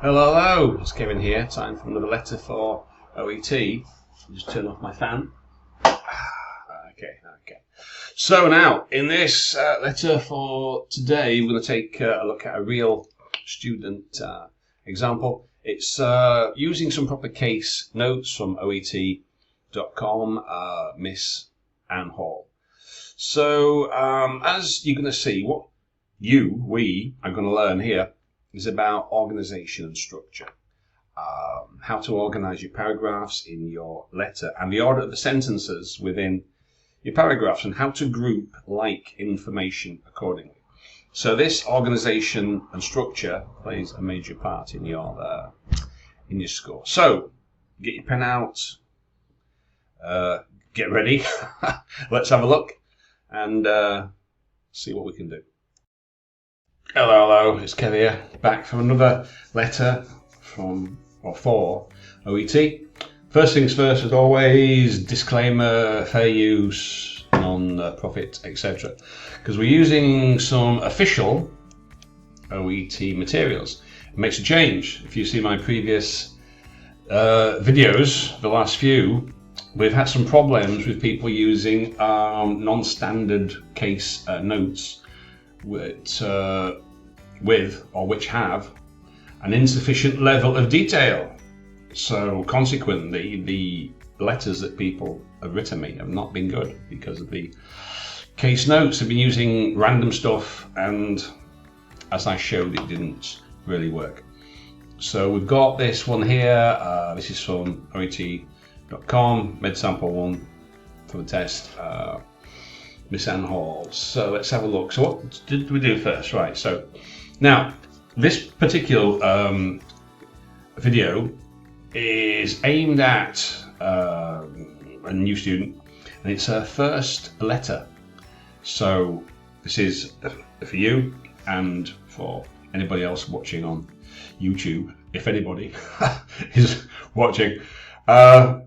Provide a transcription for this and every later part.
Hello, hello, it's Kevin here. Time for another letter for OET. I'll just turn off my fan. Okay. So now, in this letter for today, we're going to take a look at a real student example. It's using some proper case notes from OET.com, Miss Anne Hall. So, as you're going to see, what we are going to learn here is about organization and structure. How to organize your paragraphs in your letter and the order of the sentences within your paragraphs and how to group like information accordingly. So this organization and structure plays a major part in your score. So get your pen out, get ready, let's have a look and see what we can do. Hello, it's Kev here, back for another letter for OET. First things first, as always, disclaimer, fair use, non-profit, etc. Because we're using some official OET materials. It makes a change. If you see my previous videos, the last few, we've had some problems with people using non-standard case notes which have an insufficient level of detail. So consequently, the letters that people have written me have not been good because of the case notes. Have been using random stuff, and as I showed, it didn't really work. So we've got this one here. This is from OET.com, Med Sample 1 for the test. Miss Anne Hall. So let's have a look. So what did we do first? Right, so now this particular video is aimed at a new student, and it's her first letter. So this is for you and for anybody else watching on YouTube, if anybody is watching. I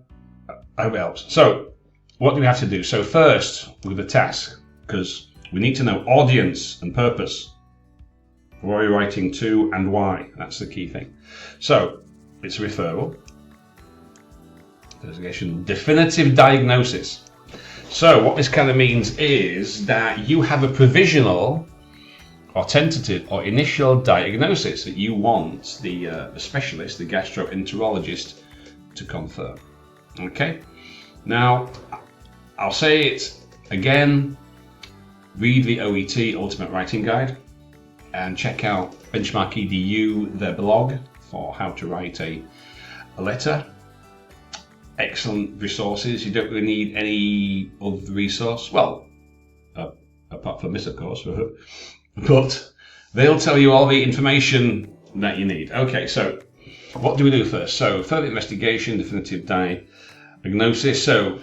hope it helps. So what do we have to do? So first, with the task, because we need to know audience and purpose. Who are you writing to and why? That's the key thing. So it's a referral, definitive diagnosis. So what this kind of means is that you have a provisional or tentative or initial diagnosis that you want the specialist, the gastroenterologist, to confirm. Okay? Now, I'll say it again, read the OET Ultimate Writing Guide and check out Benchmark EDU, their blog, for how to write a letter. Excellent resources. You don't really need any other resource. Well, apart from this, of course, but they'll tell you all the information that you need. Okay, so what do we do first? So further investigation, definitive diagnosis. So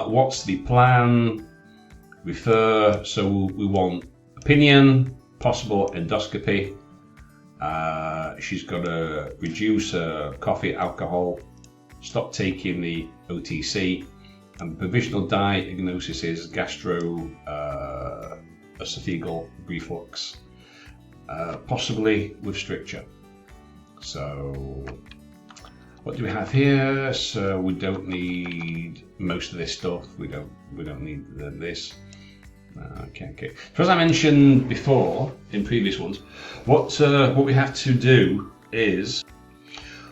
what's the plan? Refer. So we want opinion, possible endoscopy. She's got to reduce her coffee, alcohol, stop taking the OTC, and the provisional diagnosis is gastroesophageal reflux, possibly with stricture. So what do we have here? So we don't need most of this stuff. We don't need this. Okay. So as I mentioned before in previous ones, what we have to do is,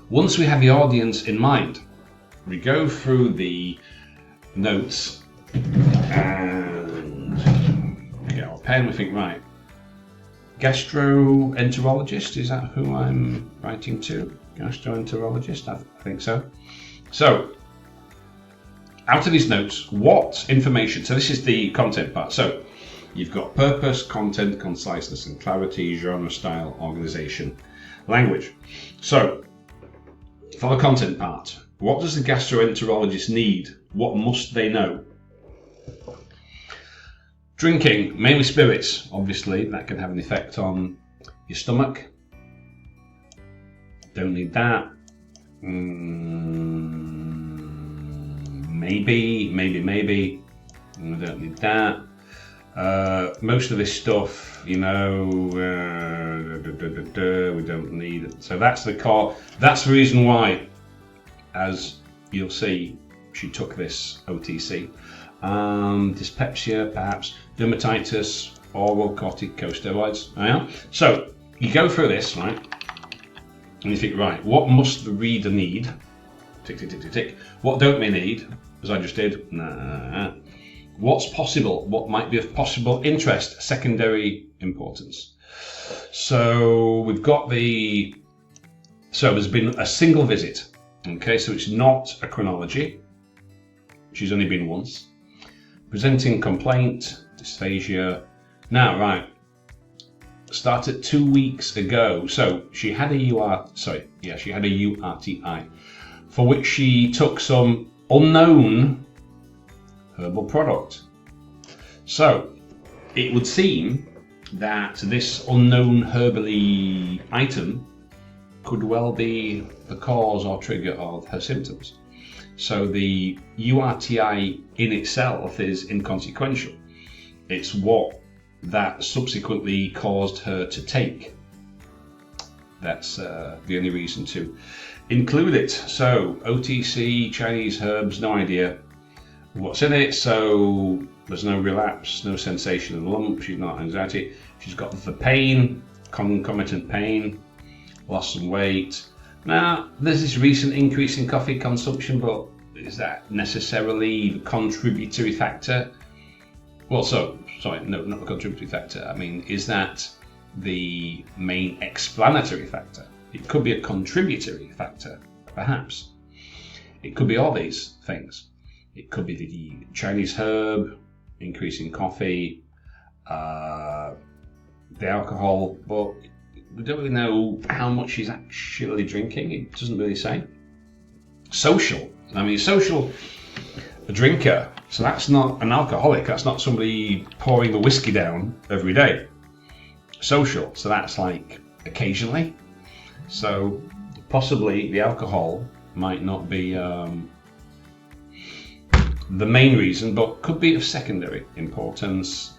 once we have the audience in mind, we go through the notes and we get our pen. We think, right, gastroenterologist, is that who I'm writing to? Gastroenterologist, I think so. So out of these notes, what information? So this is the content part. So you've got purpose, content, conciseness and clarity, genre, style, organization, language. So for the content part, what does the gastroenterologist need? What must they know? Drinking, mainly spirits, obviously, that can have an effect on your stomach. Don't need that. Maybe. We don't need that. Most of this stuff, you know, we don't need it. So that's the core. That's the reason why, as you'll see, she took this OTC. Dyspepsia, perhaps dermatitis, oral corticosteroids. Yeah? So you go through this, right? And you think, right, what must the reader need? Tick, tick, tick, tick, tick. What don't we need? As I just did. Nah. What's possible? What might be of possible interest? Secondary importance. So we've got so there's been a single visit. Okay, so it's not a chronology. She's only been once. Presenting complaint, dysphagia. Now, right. Started 2 weeks ago. So she had a she had a URTI, for which she took some unknown herbal product. So it would seem that this unknown herbally item could well be the cause or trigger of her symptoms. So the URTI in itself is inconsequential. It's what that subsequently caused her to take. That's the only reason to include it. So OTC, Chinese herbs, no idea what's in it. So there's no relapse, no sensation of lump. She's not anxiety. She's got the pain, concomitant pain, lost some weight. Now, there's this recent increase in coffee consumption, but is that necessarily the contributory factor? Well, no, not the contributory factor. I mean, is that the main explanatory factor? It could be a contributory factor, perhaps. It could be all these things. It could be the Chinese herb, increase in coffee, the alcohol, but we don't really know how much she's actually drinking. It doesn't really say. Social. I mean, social drinker. So that's not an alcoholic. That's not somebody pouring the whiskey down every day. Social. So that's like occasionally. So possibly the alcohol might not be the main reason, but could be of secondary importance.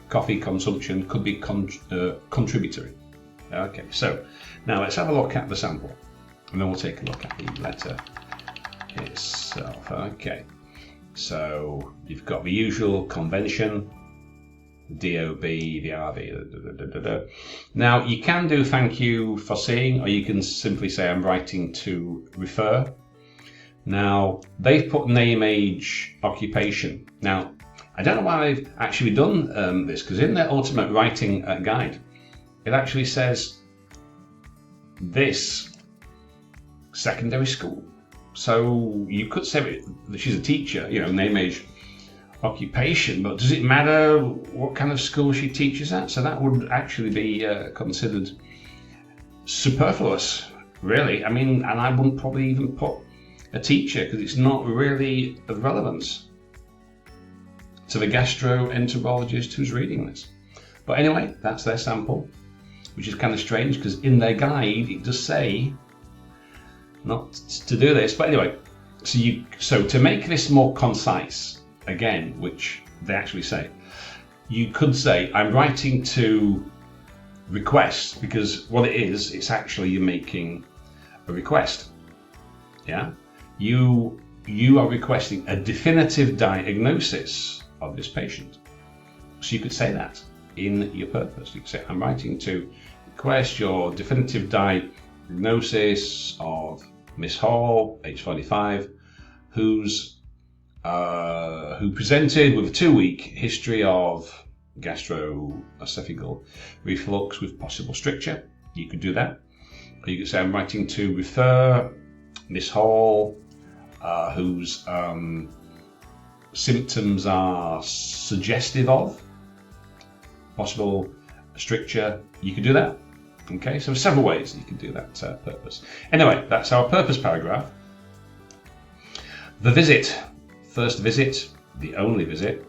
Coffee consumption could be contributory. Okay, so now let's have a look at the sample, and then we'll take a look at the letter itself. Okay, so you've got the usual convention, DOB, the RV. Now you can do thank you for seeing, or you can simply say I'm writing to refer. Now they've put name, age, occupation. Now I don't know why they've actually done this, because in their ultimate writing guide, it actually says this secondary school. So you could say that she's a teacher, you know, name, age, occupation, but does it matter what kind of school she teaches at? So that would actually be considered superfluous, really. I mean, and I wouldn't probably even put a teacher, because it's not really of relevance to the gastroenterologist who's reading this. But anyway, that's their sample, which is kind of strange because in their guide it does say not to do this. But anyway, so to make this more concise, again, which they actually say, you could say I'm writing to request, because what it is, it's actually you're making a request. Yeah, you are requesting a definitive diagnosis of this patient. So you could say that in your purpose. You could say, I'm writing to request your definitive diagnosis of Miss Hall, age 45, who presented with a 2-week history of gastroesophageal reflux with possible stricture. You could do that. Or you could say, I'm writing to refer Miss Hall, whose symptoms are suggestive of possible stricture. You could do that. Okay, so several ways you can do that purpose. Anyway, that's our purpose paragraph. The visit, first visit, the only visit.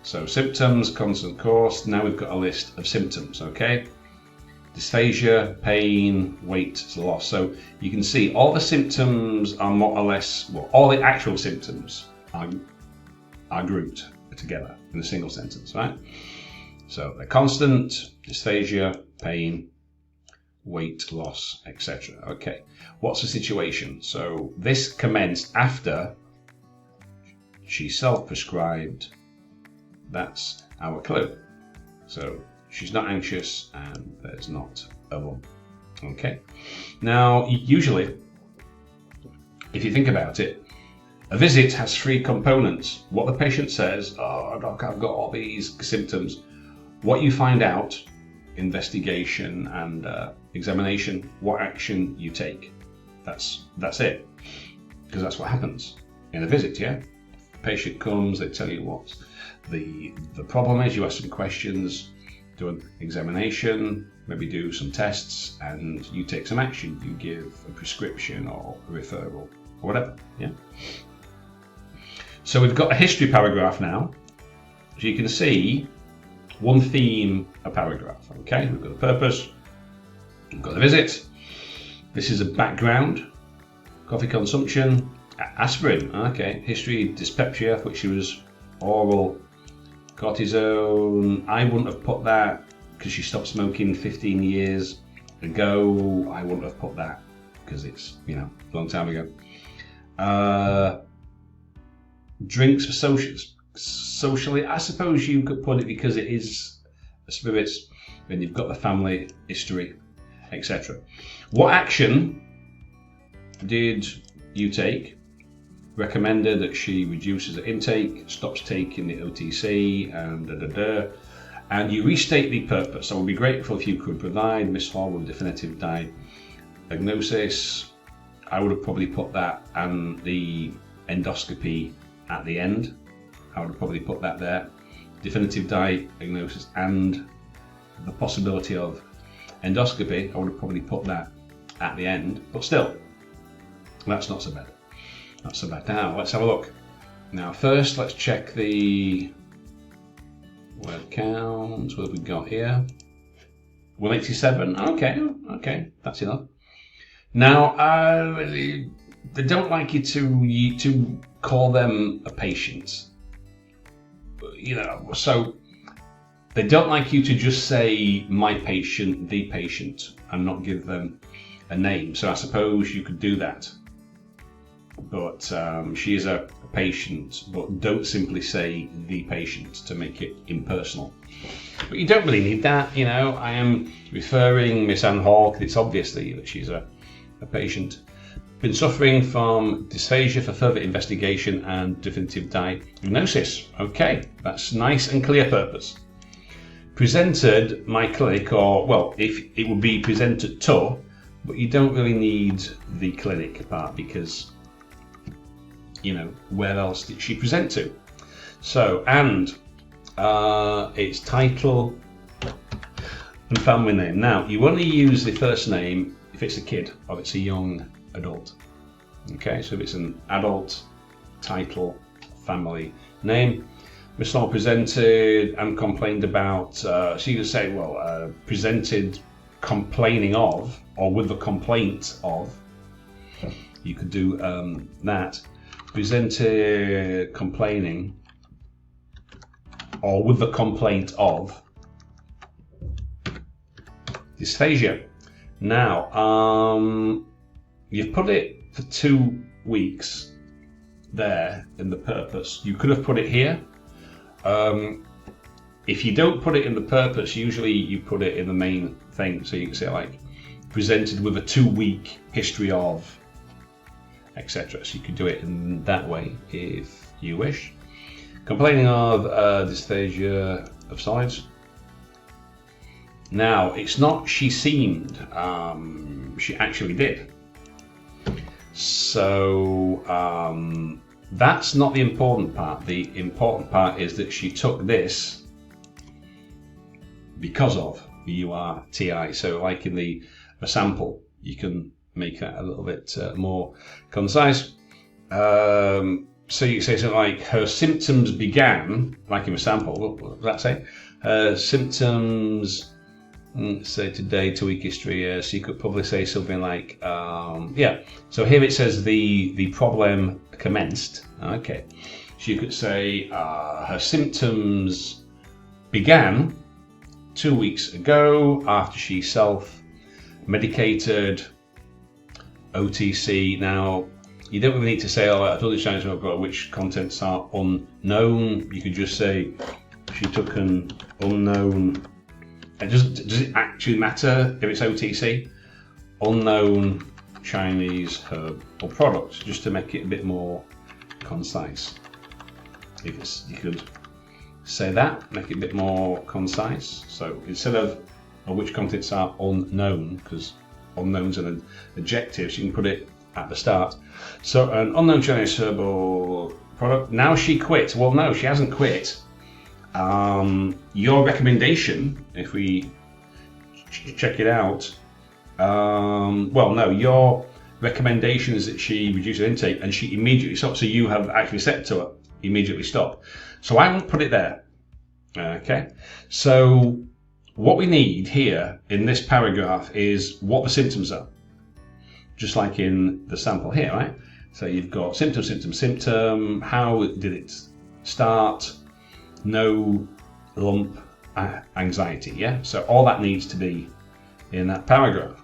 So symptoms, constant course. Now we've got a list of symptoms. Okay, dysphagia, pain, weight loss. So you can see all the symptoms are more or less, well, all the actual symptoms are grouped together in a single sentence, right? So they're constant, dysphagia, pain, weight loss, etc. Okay, what's the situation? So this commenced after she self-prescribed. That's our clue. So she's not anxious and there's not a lump. Okay, now usually, if you think about it, a visit has three components. What the patient says, oh doc, I've got all these symptoms. What you find out, investigation and examination, what action you take. That's it, because that's what happens in a visit. Yeah, the patient comes, they tell you what the problem is, you ask some questions, do an examination, maybe do some tests, and you take some action. You give a prescription or a referral or whatever. Yeah. So we've got a history paragraph now. So you can see one theme a paragraph. Okay, we've got the purpose, we've got the visit. This is a background, coffee consumption, aspirin. Okay, history, dyspepsia, which she was oral, cortisone. I wouldn't have put that because she stopped smoking 15 years ago. I wouldn't have put that because it's, you know, a long time ago. Drinks for socially, I suppose you could put it because it is spirits, then you've got the family history, etc. What action did you take? Recommended that she reduces her intake, stops taking the OTC, and and you restate the purpose. I would be grateful if you could provide Miss Hall with definitive diagnosis. I would have probably put that and the endoscopy at the end. I would have probably put that there. Definitive diagnosis and the possibility of endoscopy, I would have probably put that at the end. But still, that's not so bad. Not so bad. Now, let's have a look. Now, first, let's check the word count. What have we got here? 187. Okay, that's enough. Now, they don't like you to call them a patient. You know, so they don't like you to just say my patient, the patient, and not give them a name. So I suppose you could do that. But she is a patient, but don't simply say the patient to make it impersonal. But you don't really need that, you know. I am referring Miss Ann Hall because it's obviously that she's a patient. Been suffering from dysphagia for further investigation and definitive diagnosis. Okay, that's nice and clear purpose. Presented my clinic, or well, if it would be presented to, but you don't really need the clinic part because, you know, where else did she present to? So, and its title and family name. Now, you only use the first name if it's a kid or it's a young adult. Okay, so if it's an adult, title, family name. Miss Hall presented and complained about, so you could say, well, presented complaining of, or with the complaint of. You could do that. Presented complaining, or with the complaint of dysphagia. Now, you've put it for 2 weeks there in the purpose. You could have put it here. If you don't put it in the purpose, usually you put it in the main thing. So you can say like, presented with a 2-week history of, etc. So you could do it in that way if you wish. Complaining of dysphagia of solids. Now, it's not she seemed, she actually did. So that's not the important part. The important part is that she took this because of the URTI. So like in the sample, you can make that a little bit more concise. So you say something like, her symptoms began, like in a sample, what does that say? Her symptoms, say today, 2-week history, so you could probably say something like, yeah. So here it says the problem commenced, okay. So you could say her symptoms began 2 weeks ago after she self-medicated OTC. Now, you don't really need to say, I've done this Chinese report, which contents are unknown. You could just say she took an unknown. Does it actually matter if it's OTC? Unknown Chinese herbal product, just to make it a bit more concise. You could say that, make it a bit more concise. So instead of which contents are unknown, because unknown's an adjective, so you can put it at the start. So an unknown Chinese herbal product. Now she quit. Well, no, she hasn't quit. Your recommendation, if we check it out, well, no, your recommendation is that she reduce her intake and she immediately stopped. So you have actually said to her, immediately stop. So I won't put it there. Okay. So what we need here in this paragraph is what the symptoms are, just like in the sample here, right? So you've got symptom, symptom, symptom. How did it start? No lump anxiety, yeah? So all that needs to be in that paragraph.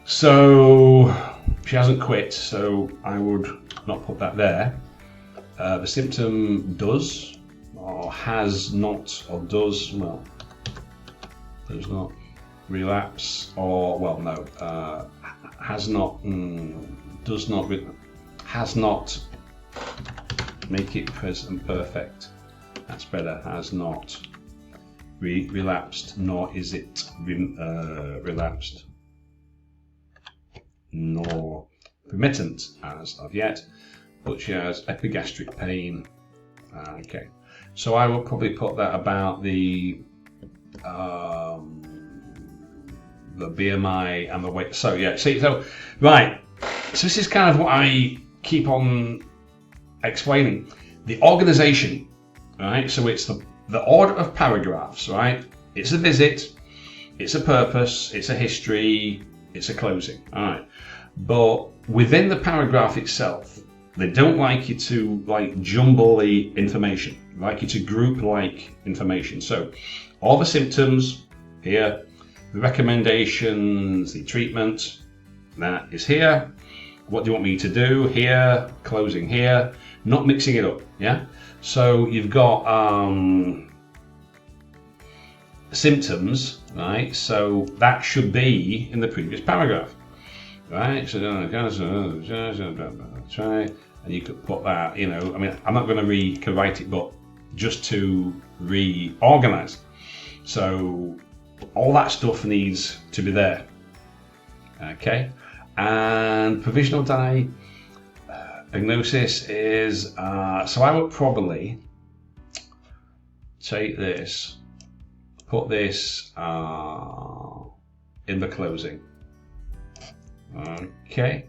So she hasn't quit, so I would not put that there. The symptom does, or has not, or does, well, does not relapse, or, well, no, has not, does not, has not, make it present perfect. That's better. Has not relapsed, nor is it relapsed, nor remittent as of yet, but she has epigastric pain. Okay, so I will probably put that about the BMI and the weight. So yeah, see, so right. So this is kind of what I keep on explaining. The organization. Right, so it's the order of paragraphs, right? It's a visit, it's a purpose, it's a history, it's a closing, all right. But within the paragraph itself, they don't like you to like jumble the information, they like you to group like information. So all the symptoms here, the recommendations, the treatment, that is here. What do you want me to do here? Closing here, not mixing it up, yeah? So you've got symptoms, right? So that should be in the previous paragraph, right? So and you could put that, you know, I mean, I'm not going to rewrite it, but just to reorganize. So all that stuff needs to be there, okay? And provisional diagnosis is, so I would probably take this, put this in the closing. Okay.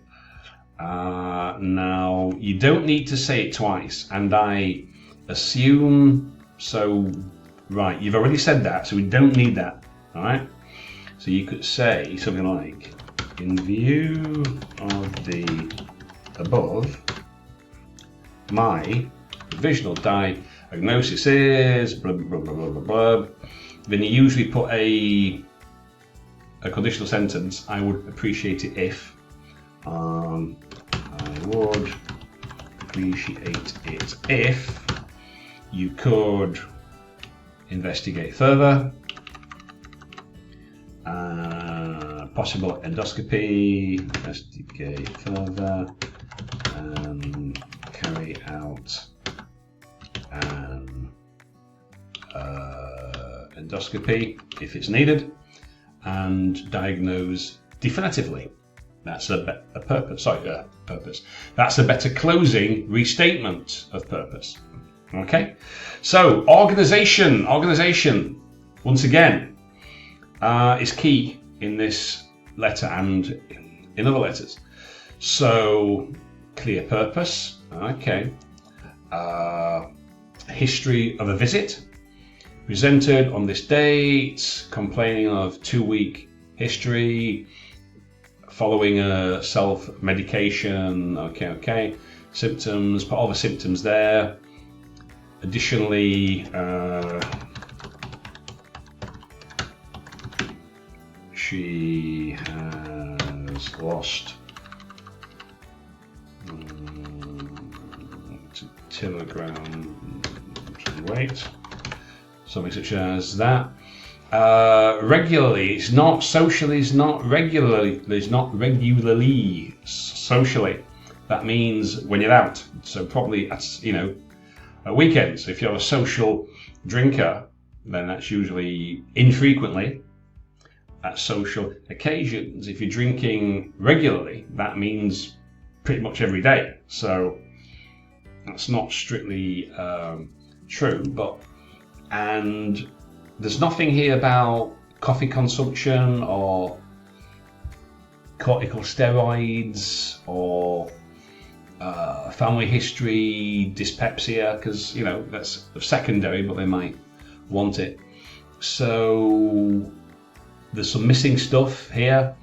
Now, you don't need to say it twice, and I assume, so, right, you've already said that, so we don't need that, all right? So you could say something like, in view of the above, my provisional diagnosis is blah, blah, blah, blah, blah, blah. Then you usually put a conditional sentence. I would appreciate it if, I would appreciate it if you could investigate further, possible endoscopy, investigate further, and carry out an endoscopy if it's needed, and diagnose definitively. That's a purpose. Sorry, purpose. That's a better closing restatement of purpose. Okay. So organization. Once again, is key in this letter and in other letters. So clear purpose. Okay. History of a visit. Presented on this date. Complaining of 2-week history. following a self-medication. Okay. Symptoms, put all the symptoms there. Additionally, she has lost 2 kilograms in weight, something such as that. Regularly, it's not socially, it's not regularly socially. That means when you're out. So probably at weekends. If you're a social drinker, then that's usually infrequently. At social occasions, if you're drinking regularly, that means pretty much every day. So that's not strictly true, and there's nothing here about coffee consumption or corticosteroids or family history, dyspepsia, because that's secondary, but they might want it. So there's some missing stuff here.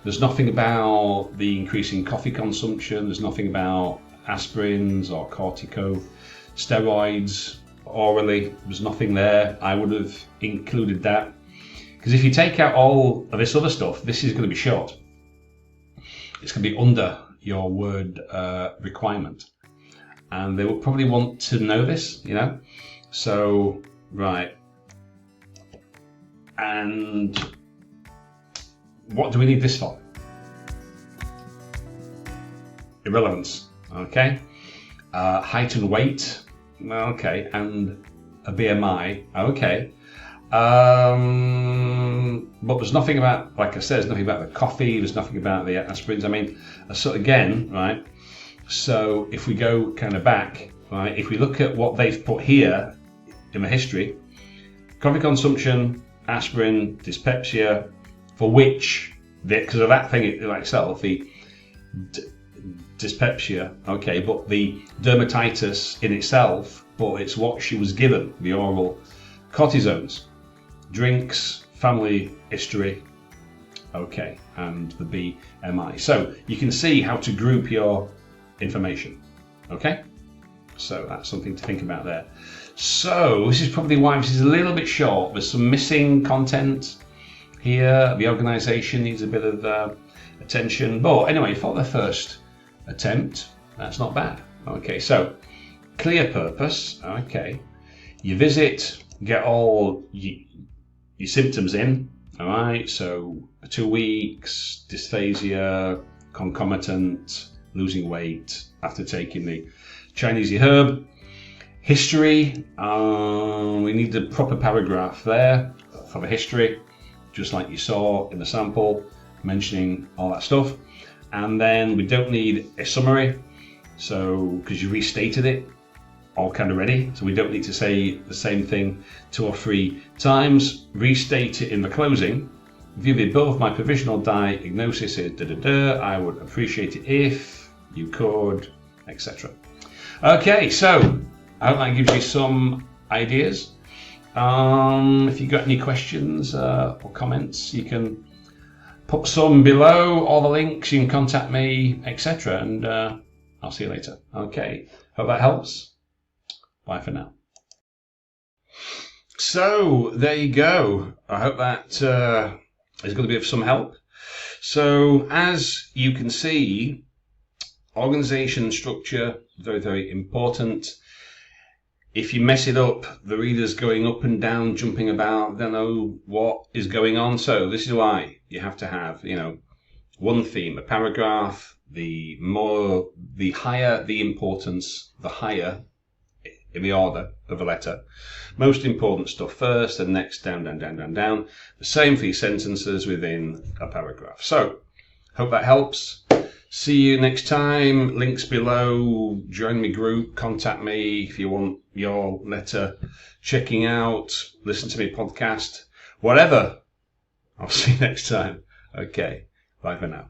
There's nothing about the increasing coffee consumption. There's nothing about aspirins or corticosteroids orally. There's nothing there. I would have included that, because if you take out all of this other stuff, this is going to be short. It's going to be under your word requirement, and they will probably want to know this, So, right. And what do we need this for? Irrelevance. Okay. Height and weight. Okay. And a BMI. Okay. But there's nothing about, like I said, there's nothing about the coffee, there's nothing about the aspirins. I mean, so again, right, so if we go kind of back, right, if we look at what they've put here in the history, coffee consumption, aspirin, dyspepsia, for which, because of that thing in itself, the dyspepsia, okay, but the dermatitis in itself, but it's what she was given, the oral cortisones, drinks, family history, okay, and the BMI. So you can see how to group your information, okay? So that's something to think about there. So this is probably why this is a little bit short. There's some missing content here. The organisation needs a bit of attention. But anyway, for the first attempt, that's not bad. Okay, so clear purpose. Okay, you visit, get all your symptoms in. All right, so 2 weeks, dysphagia, concomitant, losing weight after taking the Chinese herb. History, we need the proper paragraph there for the history, just like you saw in the sample, mentioning all that stuff. And then we don't need a summary, so because you restated it all kind of ready, so we don't need to say the same thing 2 or 3 times. Restate it in the closing. View the above, my provisional diagnosis is I would appreciate it if you could, etc. Okay, so I hope that gives you some ideas. If you've got any questions or comments, you can put some below, all the links, you can contact me, etc. And I'll see you later. Okay, hope that helps. Bye for now. So there you go. I hope that is going to be of some help. So as you can see, organization structure, very, very important. If you mess it up, the reader's going up and down, jumping about, don't know what is going on. So this is why you have to have, one theme, a paragraph. The higher the importance, the higher in the order of a letter. Most important stuff first, and next down. The same for your sentences within a paragraph. So, hope that helps. See you next time. Links below. Join my group. Contact me if you want your letter checking out. Listen to my podcast. Whatever. I'll see you next time. Okay. Bye for now.